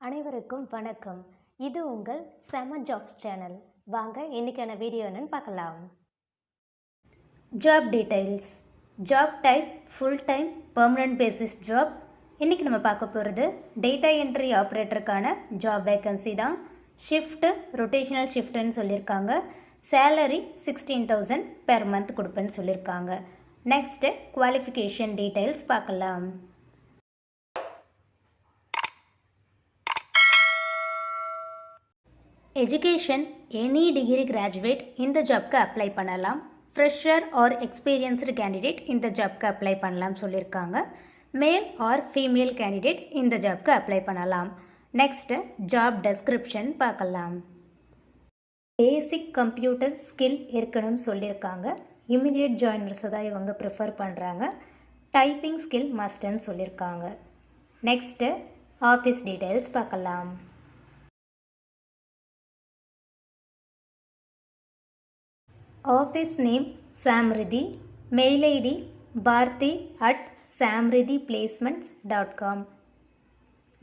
அனைவருக்கும் வணக்கம். இது உங்கள் செம ஜாப்ஸ் சேனல். வாங்க இன்னைக்கான வீடியோ என்னன்னு பார்க்கலாம். Job details. Job type full time permanent basis job. இன்றைக்கி நம்ம பார்க்க போகிறது டேட்டா என்ட்ரி ஆப்ரேட்டருக்கான ஜாப் வேக்கன்சி தான். ஷிஃப்ட்டு ரொட்டேஷனல் ஷிஃப்ட்டுன்னு சொல்லியிருக்காங்க. சேலரி 16,000 பெர் மந்த் கொடுப்பேன்னு சொல்லியிருக்காங்க. நெக்ஸ்ட்டு குவாலிஃபிகேஷன் டீடைல்ஸ் பார்க்கலாம். எஜுகேஷன் எனி டிகிரி கிராஜுவேட் இந்த ஜாப்க்கு அப்ளை பண்ணலாம். ஃப்ரெஷர் ஆர் எக்ஸ்பீரியன்ஸ்டு கேண்டிடேட் இந்த ஜாப்க்கு அப்ளை பண்ணலாம் சொல்லியிருக்காங்க. மேல் ஆர் ஃபீமேல் கேண்டிடேட் இந்த ஜாப்க்கு அப்ளை பண்ணலாம். நெக்ஸ்ட்டு ஜாப் டெஸ்கிரிப்ஷன் பார்க்கலாம். பேசிக் கம்ப்யூட்டர் ஸ்கில் இருக்கணும்னு சொல்லியிருக்காங்க. இமிடியேட் ஜாயினர்ஸை தான் இவங்க ப்ரிஃபர் பண்ணுறாங்க. டைப்பிங் ஸ்கில் மஸ்ட்டுன்னு சொல்லியிருக்காங்க. நெக்ஸ்ட்டு ஆஃபீஸ் டீட்டெயில்ஸ் பார்க்கலாம். Office name Samriddhi. Mail ID bharti@samriddhiplacements.com.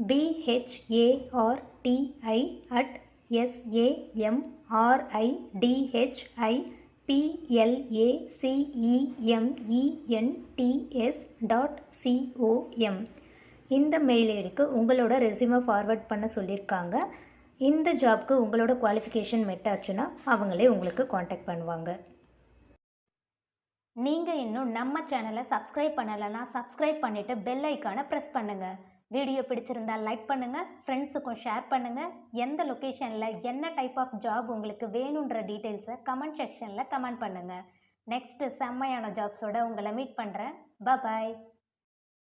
bharti@samriddhiplacements.com. இந்த மெயில் ஐடிக்கு உங்களோட ரெஸ்யூமை ஃபார்வர்ட் பண்ண சொல்லியிருக்காங்க. இந்த ஜாப்க்கு உங்களோட குவாலிஃபிகேஷன் மெட் ஆச்சுன்னா அவங்களே உங்களுக்கு காண்டாக்ட் பண்ணுவாங்க. நீங்கள் இன்னும் நம்ம சேனலை சப்ஸ்கிரைப் பண்ணலைன்னா சப்ஸ்கிரைப் பண்ணிவிட்டு பெல் ஐக்கானை ப்ரெஸ் பண்ணுங்கள். வீடியோ பிடிச்சிருந்தால் லைக் பண்ணுங்கள், ஃப்ரெண்ட்ஸுக்கும் ஷேர் பண்ணுங்கள். எந்த லொக்கேஷனில் என்ன டைப் ஆஃப் ஜாப் உங்களுக்கு வேணுன்ற டீட்டெயில்ஸை கமெண்ட் செக்ஷனில் கமெண்ட் பண்ணுங்கள். நெக்ஸ்ட்டு செம்மையான ஜாப்ஸோடு உங்களை மீட் பண்ணுறேன். பாய்.